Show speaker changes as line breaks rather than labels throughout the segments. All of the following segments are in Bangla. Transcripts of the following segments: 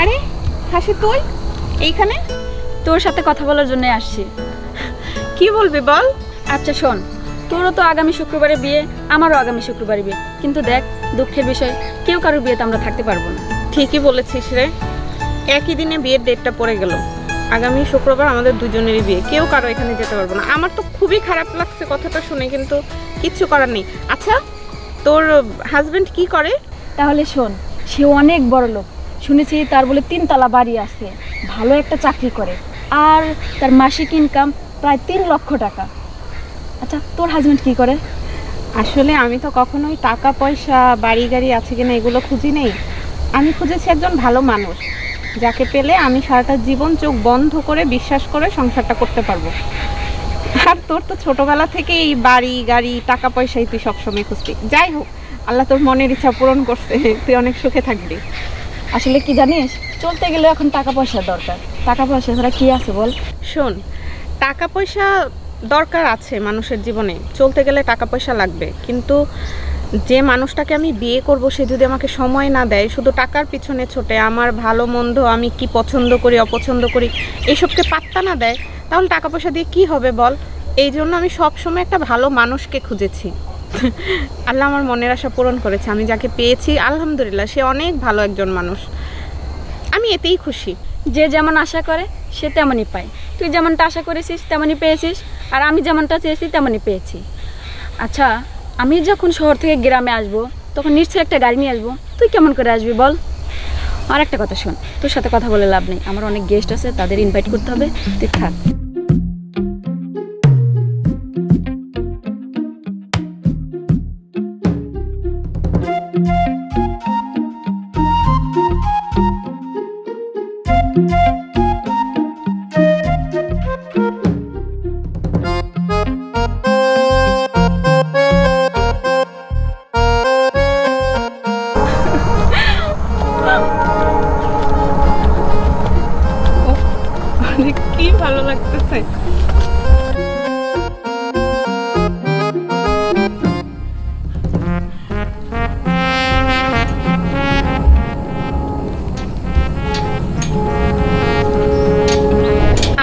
আরে হাসি, তুই এইখানে?
তোর সাথে কথা বলার জন্য আসছি।
কি বলবি বল।
আচ্ছা শোন, তোরও তো আগামী শুক্রবারে বিয়ে, আমারও আগামী শুক্রবারে বিয়ে, কিন্তু দেখ দুঃখের বিষয় কেউ কারোর বিয়েতে আমরা থাকতে পারবো না।
ঠিকই বলেছিস রে, একই দিনে বিয়ের ডেটটা পড়ে গেল। আগামী শুক্রবার আমাদের দুজনেরই বিয়ে, কেউ কারো এখানে যেতে পারবো না। আমার তো খুবই খারাপ লাগছে কথাটা শুনে, কিন্তু কিচ্ছু করার নেই। আচ্ছা, তোর হাজবেন্ড কি করে?
তাহলে শোন, সে অনেক বড় লোক, শুনেছি তার বলে 3 তলা বাড়ি আছে, ভালো একটা চাকরি করে, আর তার মাসিক ইনকাম প্রায় 3 লক্ষ টাকা। আচ্ছা তোর হাজবেন্ড কি করে?
আসলে আমি তো কখনোই টাকা পয়সা বাড়ি গাড়ি আছে কিনা এগুলো খুঁজি নেই। আমি খুঁজেছি একজন ভালো মানুষ, যাকে পেলে আমি সারাটা জীবন চোখ বন্ধ করে বিশ্বাস করে সংসারটা করতে পারবো। আর তোর তো ছোটবেলা থেকে এই বাড়ি গাড়ি টাকা পয়সাই তুই সবসময় খুঁজতি। যাই হোক, আল্লাহ তোর মনের ইচ্ছা পূরণ করছে, তুই অনেক সুখে থাকবি।
আসলে কি জানিস, চলতে গেলে এখন টাকা পয়সার দরকার, টাকা পয়সা ছাড়া কি আছে বল।
শোন, টাকা পয়সা দরকার আছে মানুষের জীবনে, চলতে গেলে টাকা পয়সা লাগবে, কিন্তু যে মানুষটাকে আমি বিয়ে করব সে যদি আমাকে সময় না দেয়, শুধু টাকার পিছনে ছোটে, আমার ভালো মন্দ আমি কি পছন্দ করি অপছন্দ করি এইসবকে পাত্তা না দেয়, তাহলে টাকা পয়সা দিয়ে কি হবে বল। এই জন্য আমি সবসময় একটা ভালো মানুষকে খুঁজেছি। আল্লাহ আমার মনের আশা পূরণ করেছে, আমি যাকে পেয়েছি আলহামদুলিল্লাহ সে অনেক ভালো একজন মানুষ, আমি এতেই খুশি।
যে যেমন আশা করে সে তেমনই পায়, তুই যেমনটা আশা করেছিস তেমনই পেয়েছিস, আর আমি যেমনটা চেয়েছি তেমনই পেয়েছি। আচ্ছা আমি যখন শহর থেকে গ্রামে আসবো তখন নিশ্চয়ই একটা গাড়ি নিয়ে আসবো, তুই কেমন করে আসবি বল। আর একটা কথা শোন, তোর সাথে কথা বলে লাভ নেই, আমার অনেক গেস্ট আছে, তাদের ইনভাইট করতে হবে, তুই থাক।
কি ভালো লাগতেছে।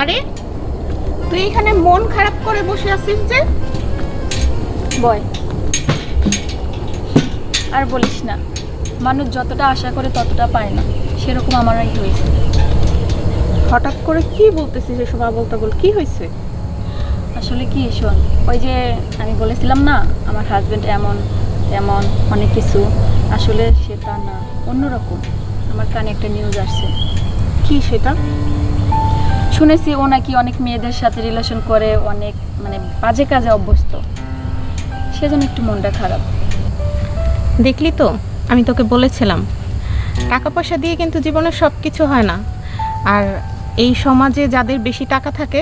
আরে তুই এখানে মন খারাপ করে বসে আছিস যে?
বয় আর বলিস না, মানুষ যতটা আশা করে ততটা পায় না, সেরকম আমারই হয়েছে।
হঠাৎ করে কি বলতেছিস এসব আবোল তাবোল, কি হয়েছে?
আসলে কি শোন, ওই যে আমি বলেছিলাম না আমার হাজবেন্ড এমন তেমন অনেক কিছু, আসলে সেটা না, অন্যরকম। আমার কানে একটা নিউজ আসছে।
কি সেটা?
শুনেছি ও নাকি অনেক মেয়েদের সাথে রিলেশন করে, অনেক মানে বাজে কাজে অভ্যস্ত, সেজন্য একটু মনটা খারাপ।
দেখলি তো, আমি তোকে বলেছিলাম টাকা পয়সা দিয়ে কিন্তু জীবনের সব কিছু হয় না। আর এই সমাজে যাদের বেশি টাকা থাকে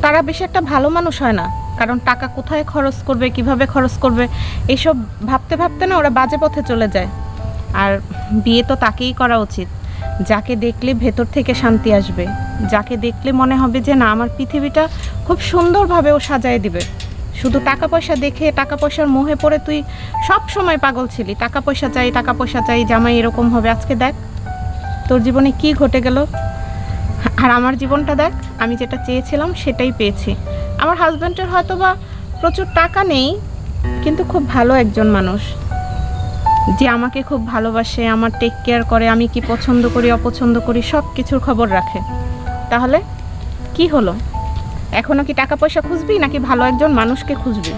তারা বেশি একটা ভালো মানুষ হয় না, কারণ টাকা কোথায় খরচ করবে কিভাবে খরচ করবে এইসব ভাবতে ভাবতে না ওরা বাজে পথে চলে যায়। আর বিয়ে তো তাকেই করা উচিত যাকে দেখলে ভেতর থেকে শান্তি আসবে, যাকে দেখলে মনে হবে যে না আমার পৃথিবীটা খুব সুন্দরভাবে ও সাজায় দিবে। শুধু টাকা পয়সা দেখে টাকা পয়সার মোহে পড়ে তুই সব সময় পাগল ছিলি, টাকা পয়সা চাই, জামাই এরকম হবে। আজকে দেখ তোর জীবনে কি ঘটে গেল, আর আমার জীবনটা দেখ, আমি যেটা চেয়েছিলাম সেটাই পেয়েছি। আমার হাজব্যান্ডের হয়তো বা প্রচুর টাকা নেই, কিন্তু খুব ভালো একজন মানুষ, যে আমাকে খুব ভালোবাসে, আমার টেক কেয়ার করে, আমি কি পছন্দ করি অপছন্দ করি সব কিছুর খবর রাখে। তাহলে কি হলো, এখনো কি টাকা পয়সা খুঁজবি নাকি ভালো একজন মানুষকে খুঁজবি?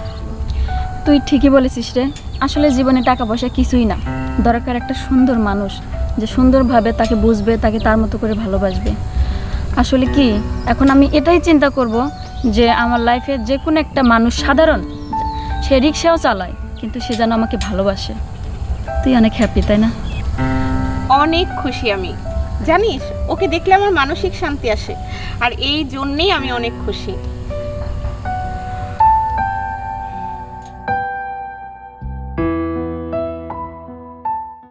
তুই ঠিকই বলেছিস রে, আসলে জীবনে টাকা পয়সা কিছুই না, দরকার একটা সুন্দর মানুষ যে সুন্দরভাবে তাকে বুঝবে, তাকে তার মতো করে ভালোবাসবে। আসলে কি এখন আমি এটাই চিন্তা করব যে আমার লাইফে যে কোনো একটা মানুষ সাধারণ, সে রিক্সাও চালায় কিন্তু সে যেন আমাকে ভালোবাসে। তুই অনেক হ্যাপি তাই না?
অনেক খুশি আমি, জানিস ওকে দেখলে আমার মানসিক শান্তি আসে, আর এই জন্যেই আমি অনেক খুশি।